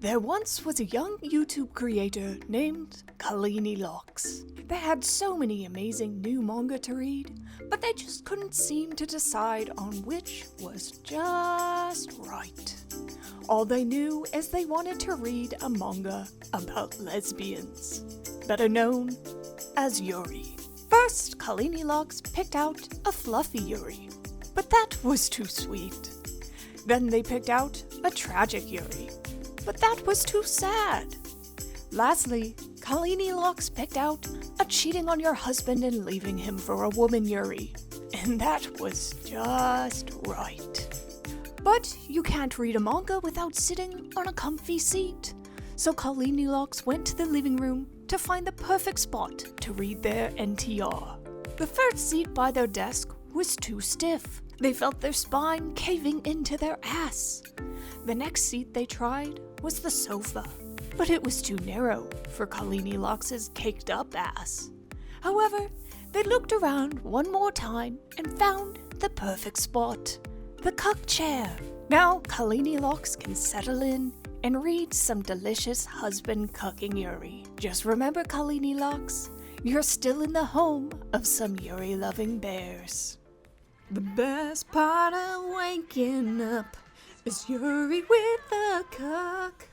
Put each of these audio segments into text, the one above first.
There once was a young YouTube creator named Colleen. They had so many amazing new manga to read, but they just couldn't seem to decide on which was just right. All they knew is they wanted to read a manga about lesbians, better known as yuri. First, Colleen picked out a fluffy yuri, but that was too sweet. Then they picked out a tragic yuri, but that was too sad. Lastly, Colleen picked out a cheating on your husband and leaving him for a woman yuri, and that was just right. But you can't read a manga without sitting on a comfy seat, so Colleen went to the living room to find the perfect spot to read their NTR. The first seat by their desk was too stiff. They felt their spine caving into their ass. The next seat they tried was the sofa, but it was too narrow for Colleen caked up ass. However, they looked around one more time and found the perfect spot, the cuck chair. Now Colleen can settle in and read some delicious husband cucking yuri. Just remember, Colleen, you're still in the home of some yuri-loving bears. The best part of waking up is yuri with a cuck.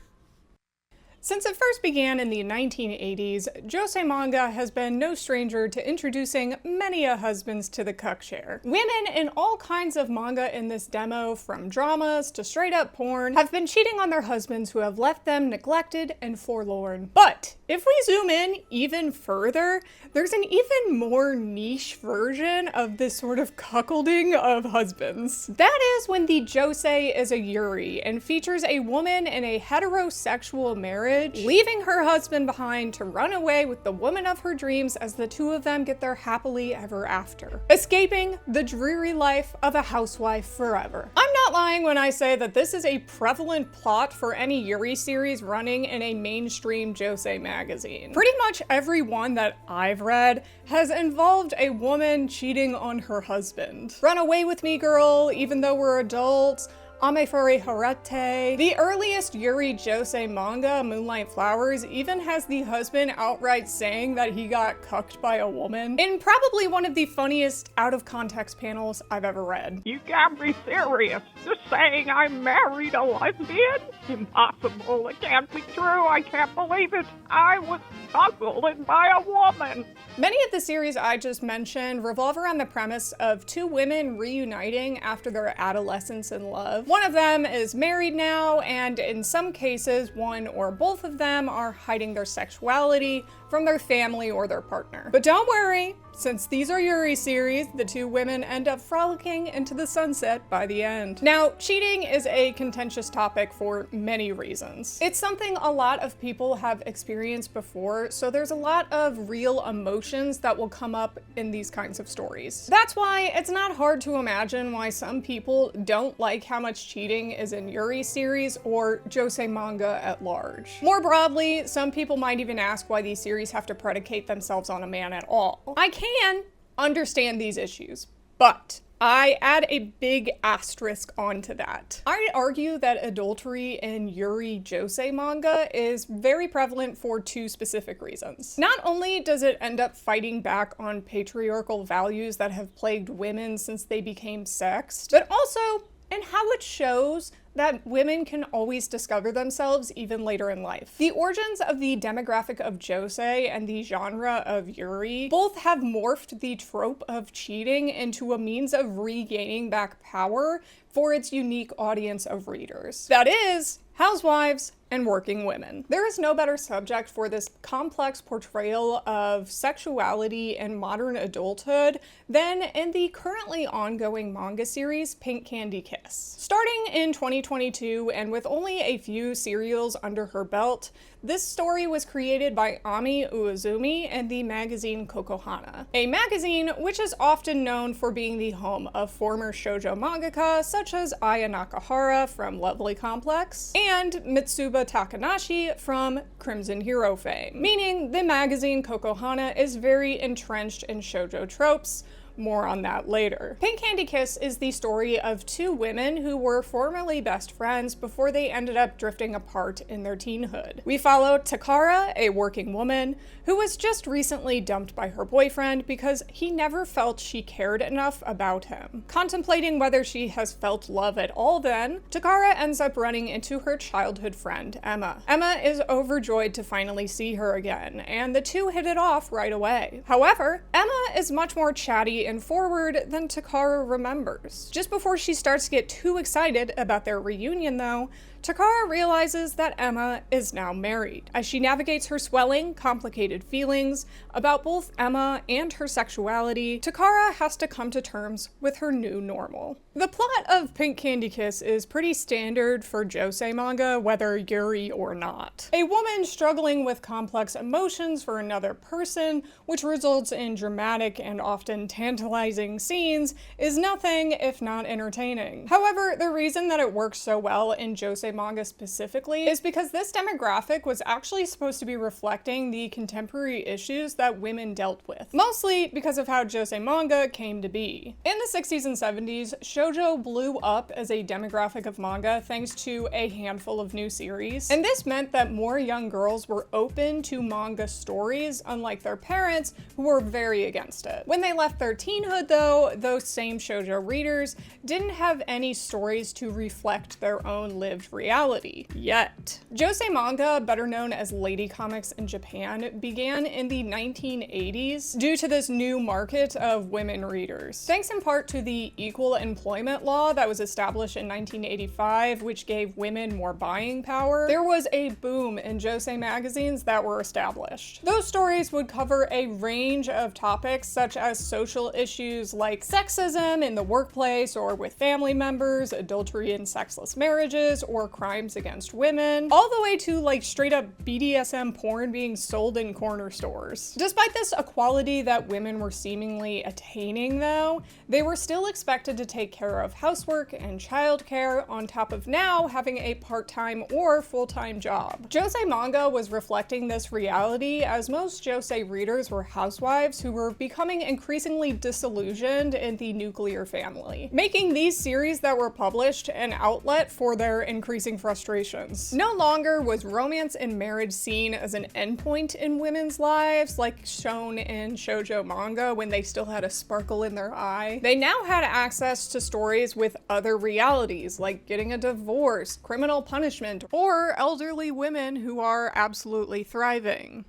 Since it first began in the 1980s, Josei Manga has been no stranger to introducing many husbands to the cuck chair. Women in all kinds of manga in this demo, from dramas to straight-up porn, have been cheating on their husbands who have left them neglected and forlorn. But if we zoom in even further, there's an even more niche version of this sort of cuckolding of husbands. That is when the Josei is a yuri and features a woman in a heterosexual marriage, leaving her husband behind to run away with the woman of her dreams as the two of them get their happily ever after, escaping the dreary life of a housewife forever. I'm not lying when I say that this is a prevalent plot for any yuri series running in a mainstream Josei magazine. Pretty much every one that I've read has involved a woman cheating on her husband. Run away with me, girl, even though we're adults. Amefuri Harete. The earliest Yuri Josei manga, Moonlight Flowers, even has the husband outright saying that he got cucked by a woman, in probably one of the funniest out-of-context panels I've ever read. You can't be serious. Just saying I married a lesbian? Impossible. It can't be true. I can't believe it. I was cuckolded by a woman. Many of the series I just mentioned revolve around the premise of two women reuniting after their adolescence in love. One of them is married now, and in some cases, one or both of them are hiding their sexuality from their family or their partner. But don't worry, since these are Yuri series, the two women end up frolicking into the sunset by the end. Now, cheating is a contentious topic for many reasons. It's something a lot of people have experienced before, so there's a lot of real emotions that will come up in these kinds of stories. That's why it's not hard to imagine why some people don't like how much cheating is in Yuri series or Josei manga at large. More broadly, some people might even ask why these series have to predicate themselves on a man at all. I can understand these issues, but I add a big asterisk onto that. I'd argue that adultery in Yuri Josei manga is very prevalent for two specific reasons. Not only does it end up fighting back on patriarchal values that have plagued women since they became sexed, but also in how it shows that women can always discover themselves even later in life. The origins of the demographic of Josei and the genre of Yuri both have morphed the trope of cheating into a means of regaining back power for its unique audience of readers. That is, housewives and working women. There is no better subject for this complex portrayal of sexuality and modern adulthood than in the currently ongoing manga series Pink Candy Kiss. Starting in 2022 and with only a few serials under her belt, this story was created by Ami Uezumi and the magazine Kokohana, a magazine which is often known for being the home of former shoujo mangaka such as Aya Nakahara from Lovely Complex and Mitsuba Takanashi from Crimson Hero fame, meaning the magazine Kokohana is very entrenched in shoujo tropes, More on that later. Pink Candy Kiss is the story of two women who were formerly best friends before they ended up drifting apart in their teenhood. We follow Takara, a working woman, who was just recently dumped by her boyfriend because he never felt she cared enough about him. Contemplating whether she has felt love at all then, Takara ends up running into her childhood friend, Emma. Emma is overjoyed to finally see her again, and the two hit it off right away. However, Emma is much more chatty and forward than Takara remembers. Just before she starts to get too excited about their reunion though, Takara realizes that Emma is now married. As she navigates her swelling, complicated feelings about both Emma and her sexuality, Takara has to come to terms with her new normal. The plot of Pink Candy Kiss is pretty standard for Josei manga, whether yuri or not. A woman struggling with complex emotions for another person, which results in dramatic and often tantalizing scenes, is nothing if not entertaining. However, the reason that it works so well in Josei manga specifically is because this demographic was actually supposed to be reflecting the contemporary issues that women dealt with, mostly because of how Josei manga came to be. In the 60s and 70s, shoujo blew up as a demographic of manga thanks to a handful of new series, and this meant that more young girls were open to manga stories, unlike their parents, who were very against it. When they left their teenhood though, those same shoujo readers didn't have any stories to reflect their own lived reality yet. Josei manga, better known as lady comics in Japan, began in the 1980s due to this new market of women readers. Thanks in part to the equal employment law that was established in 1985, which gave women more buying power, there was a boom in Josei magazines that were established. Those stories would cover a range of topics such as social issues like sexism in the workplace or with family members, adultery and sexless marriages, or crimes against women, all the way to like straight up BDSM porn being sold in corner stores. Despite this equality that women were seemingly attaining though, they were still expected to take care of housework and childcare on top of now having a part-time or full-time job. Josei manga was reflecting this reality as most Josei readers were housewives who were becoming increasingly disillusioned in the nuclear family, making these series that were published an outlet for their increasing frustrations. No longer was romance and marriage seen as an endpoint in women's lives, like shown in shoujo manga when they still had a sparkle in their eye. They now had access to stories with other realities, like getting a divorce, criminal punishment, or elderly women who are absolutely thriving.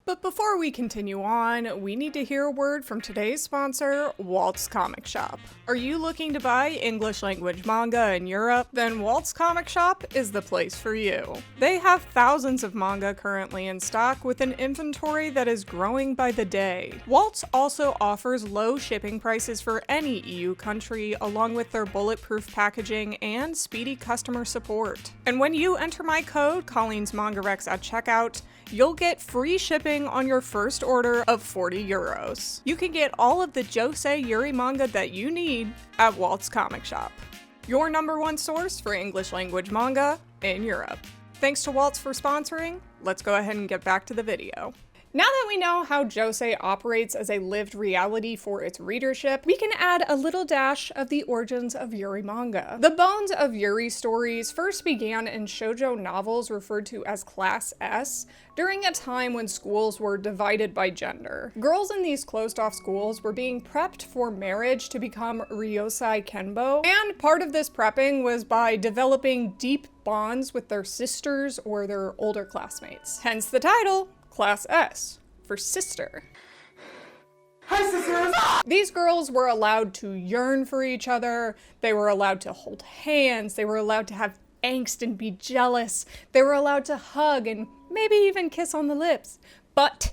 But before we continue on, we need to hear a word from today's sponsor, Walt's Comic Shop. Are you looking to buy English language manga in Europe? Then Walt's Comic Shop is the place for you. They have thousands of manga currently in stock with an inventory that is growing by the day. Walt's also offers low shipping prices for any EU country, along with their bulletproof packaging and speedy customer support. And when you enter my code, Colleen's MangaRex at checkout, you'll get free shipping on your first order of 40 euros. You can get all of the Josei Yuri manga that you need at Walt's Comic Shop, your #1 source for English language manga in Europe. Thanks to Walt's for sponsoring. Let's go ahead and get back to the video. Now that we know how Josei operates as a lived reality for its readership, we can add a little dash of the origins of Yuri manga. The bones of Yuri stories first began in shoujo novels referred to as Class S during a time when schools were divided by gender. Girls in these closed-off schools were being prepped for marriage to become ryosai kenbo, and part of this prepping was by developing deep bonds with their sisters or their older classmates. Hence the title, Class S, for sister. Hi, sisters! These girls were allowed to yearn for each other, they were allowed to hold hands, they were allowed to have angst and be jealous, they were allowed to hug and maybe even kiss on the lips, but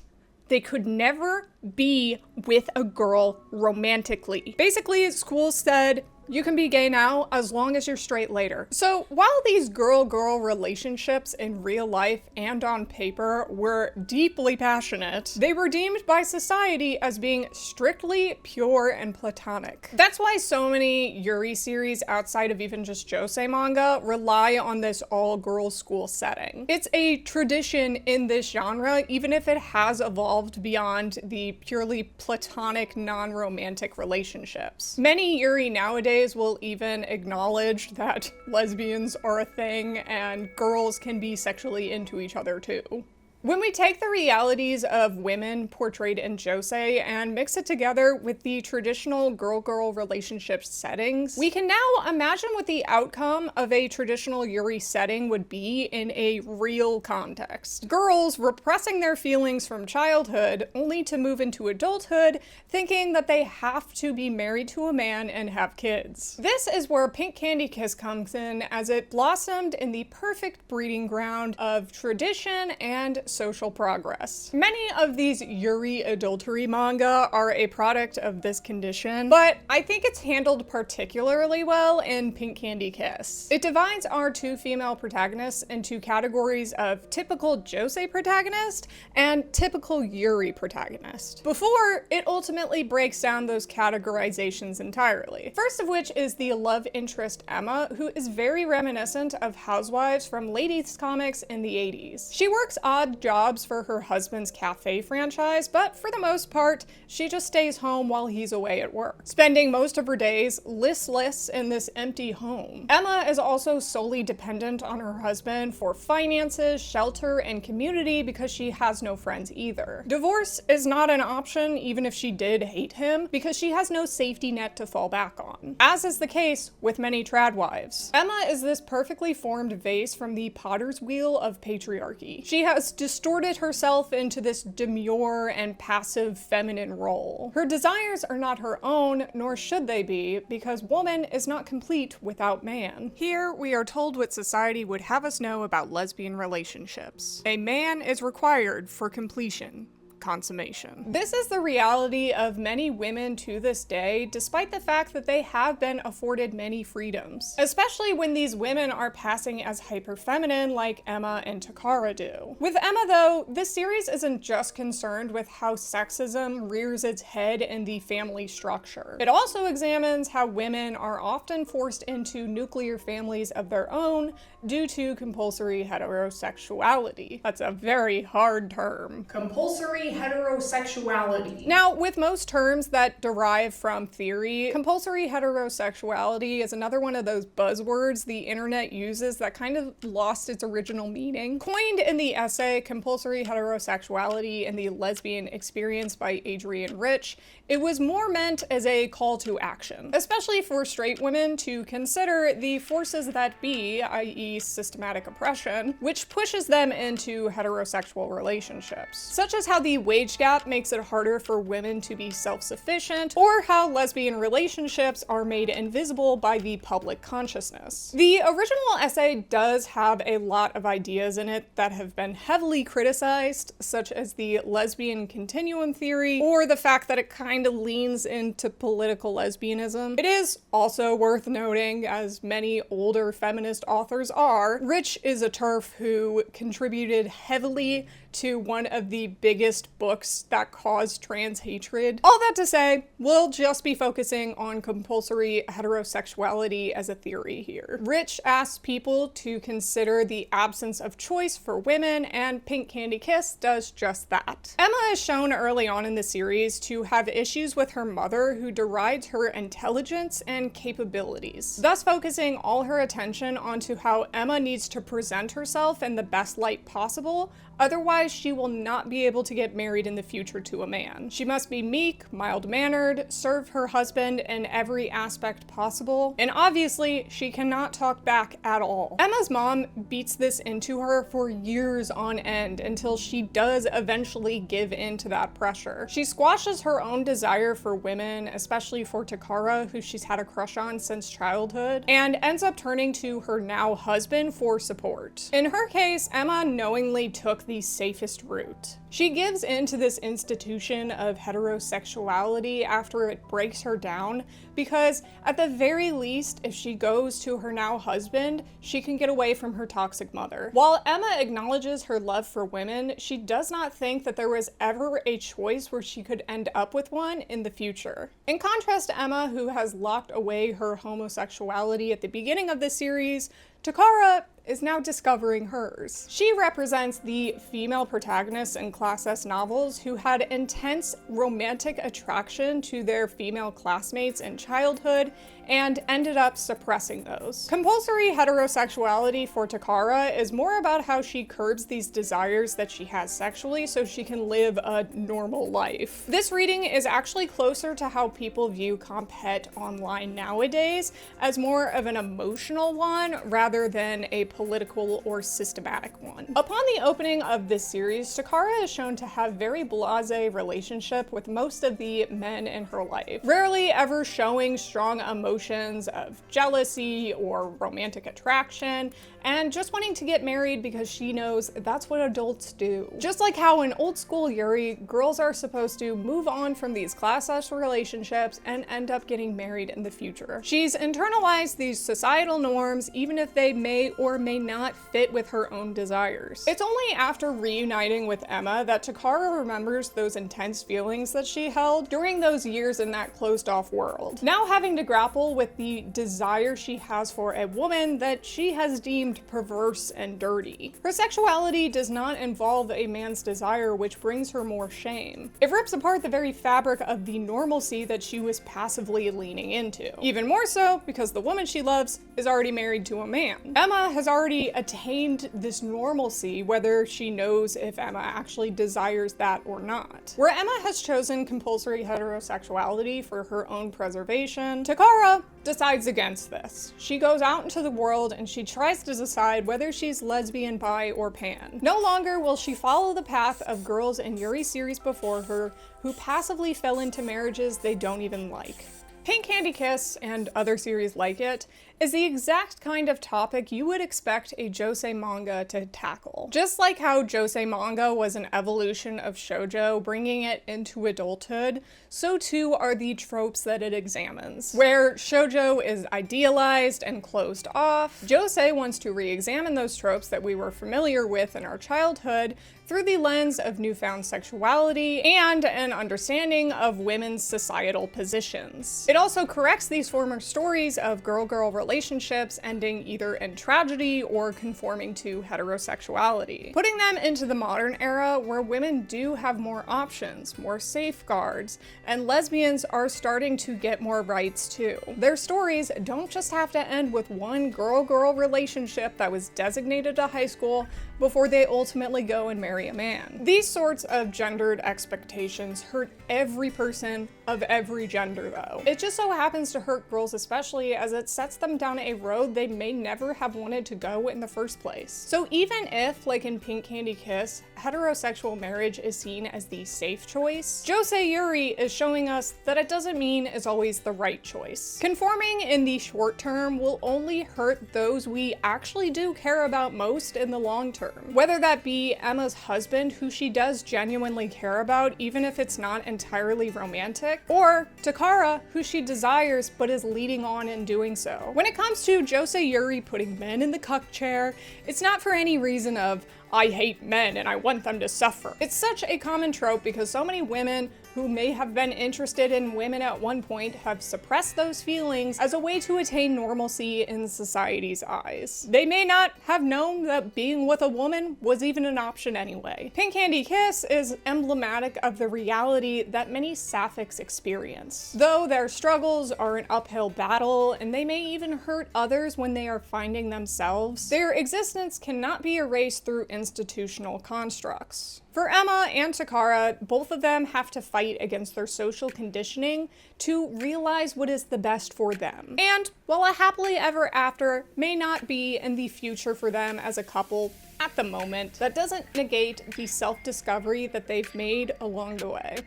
they could never be with a girl romantically. Basically, schools said, You can be gay now as long as you're straight later. So while these girl-girl relationships in real life and on paper were deeply passionate, they were deemed by society as being strictly pure and platonic. That's why so many yuri series outside of even just Josei manga rely on this all-girls school setting. It's a tradition in this genre, even if it has evolved beyond the purely platonic, non-romantic relationships. Many yuri nowadays will even acknowledge that lesbians are a thing and girls can be sexually into each other too. When we take the realities of women portrayed in Josei and mix it together with the traditional girl-girl relationship settings, we can now imagine what the outcome of a traditional yuri setting would be in a real context. Girls repressing their feelings from childhood only to move into adulthood thinking that they have to be married to a man and have kids. This is where Pink Candy Kiss comes in, as it blossomed in the perfect breeding ground of tradition and social progress. Many of these yuri adultery manga are a product of this condition, but I think it's handled particularly well in Pink Candy Kiss. It divides our two female protagonists into categories of typical Josei protagonist and typical yuri protagonist, before it ultimately breaks down those categorizations entirely. First of which is the love interest Emma, who is very reminiscent of Housewives from ladies comics in the 80s. She works odd jobs for her husband's cafe franchise, but for the most part, she just stays home while he's away at work, spending most of her days listless in this empty home. Emma is also solely dependent on her husband for finances, shelter, and community because she has no friends either. Divorce is not an option even if she did hate him, because she has no safety net to fall back on, as is the case with many trad wives. Emma is this perfectly formed vase from the potter's wheel of patriarchy. She has distorted herself into this demure and passive feminine role. Her desires are not her own, nor should they be, because woman is not complete without man. Here, we are told what society would have us know about lesbian relationships. A man is required for completion. Consummation. This is the reality of many women to this day, despite the fact that they have been afforded many freedoms, especially when these women are passing as hyper-feminine like Emma and Takara do. With Emma though, this series isn't just concerned with how sexism rears its head in the family structure. It also examines how women are often forced into nuclear families of their own due to compulsory heterosexuality. That's a very hard term. Compulsory heterosexuality. Now, with most terms that derive from theory, compulsory heterosexuality is another one of those buzzwords the internet uses that kind of lost its original meaning. Coined in the essay Compulsory Heterosexuality and the Lesbian Experience by Adrienne Rich, it was more meant as a call to action, especially for straight women to consider the forces that be, i.e. systematic oppression, which pushes them into heterosexual relationships, such as how the wage gap makes it harder for women to be self-sufficient, or how lesbian relationships are made invisible by the public consciousness. The original essay does have a lot of ideas in it that have been heavily criticized, such as the lesbian continuum theory, or the fact that it kind of leans into political lesbianism. It is also worth noting, as many older feminist authors are, Rich is a TERF who contributed heavily to one of the biggest books that caused trans hatred. All that to say, we'll just be focusing on compulsory heterosexuality as a theory here. Rich asks people to consider the absence of choice for women, and Pink Candy Kiss does just that. Emma is shown early on in the series to have issues with her mother, who derides her intelligence and capabilities, thus focusing all her attention onto how Emma needs to present herself in the best light possible, otherwise she will not be able to get married in the future to a man. She must be meek, mild-mannered, serve her husband in every aspect possible, and obviously she cannot talk back at all. Emma's mom beats this into her for years on end until she does eventually give in to that pressure. She squashes her own desire for women, especially for Takara, who she's had a crush on since childhood, and ends up turning to her now husband for support. In her case, Emma knowingly took the safest route. She gives into this institution of heterosexuality after it breaks her down, because at the very least, if she goes to her now husband, she can get away from her toxic mother. While Emma acknowledges her love for women, she does not think that there was ever a choice where she could end up with one in the future. In contrast to Emma, who has locked away her homosexuality at the beginning of the series, Takara is now discovering hers. She represents the female protagonists in Class S novels who had intense romantic attraction to their female classmates in childhood and ended up suppressing those. Compulsory heterosexuality for Takara is more about how she curbs these desires that she has sexually so she can live a normal life. This reading is actually closer to how people view CompHet online nowadays, as more of an emotional one rather than a political or systematic one. Upon the opening of this series, Takara is shown to have very blasé relationship with most of the men in her life, rarely ever showing strong emotions of jealousy or romantic attraction, and just wanting to get married because she knows that's what adults do. Just like how in old school Yuri, girls are supposed to move on from these Class S relationships and end up getting married in the future. She's internalized these societal norms even if they may or may not fit with her own desires. It's only after reuniting with Emma that Takara remembers those intense feelings that she held during those years in that closed-off world, now having to grapple with the desire she has for a woman that she has deemed perverse and dirty. Her sexuality does not involve a man's desire, which brings her more shame. It rips apart the very fabric of the normalcy that she was passively leaning into. Even more so because the woman she loves is already married to a man. Emma has already attained this normalcy, whether she knows if Emma actually desires that or not. Where Emma has chosen compulsory heterosexuality for her own preservation, Takara decides against this. She goes out into the world and she tries to decide whether she's lesbian, bi, or pan. No longer will she follow the path of girls in Yuri series before her who passively fell into marriages they don't even like. Pink Candy Kiss, and other series like it, is the exact kind of topic you would expect a Josei manga to tackle. Just like how Josei Manga was an evolution of shoujo, bringing it into adulthood, so too are the tropes that it examines. Where shoujo is idealized and closed off, Josei wants to re-examine those tropes that we were familiar with in our childhood through the lens of newfound sexuality and an understanding of women's societal positions. It also corrects these former stories of girl-girl relationships ending either in tragedy or conforming to heterosexuality, putting them into the modern era where women do have more options, more safeguards, and lesbians are starting to get more rights too. Their stories don't just have to end with one girl-girl relationship that was designated to high school before they ultimately go and marry a man. These sorts of gendered expectations hurt every person of every gender though. It just so happens to hurt girls especially, as it sets them down a road they may never have wanted to go in the first place. So even if, like in Pink Candy Kiss, heterosexual marriage is seen as the safe choice, Josei Yuri is showing us that it doesn't mean it's always the right choice. Conforming in the short term will only hurt those we actually do care about most in the long term. Whether that be Emma's husband, who she does genuinely care about even if it's not entirely romantic, or Takara, who she desires but is leading on in doing so. When it comes to Josei Yuri putting men in the cuck chair, it's not for any reason of, I hate men and I want them to suffer. It's such a common trope because so many women who may have been interested in women at one point have suppressed those feelings as a way to attain normalcy in society's eyes. They may not have known that being with a woman was even an option anyway. Pink Candy Kiss is emblematic of the reality that many sapphics experience. Though their struggles are an uphill battle and they may even hurt others when they are finding themselves, their existence cannot be erased through institutional constructs. For Emma and Takara, both of them have to fight against their social conditioning to realize what is the best for them. And while a happily ever after may not be in the future for them as a couple at the moment, that doesn't negate the self-discovery that they've made along the way.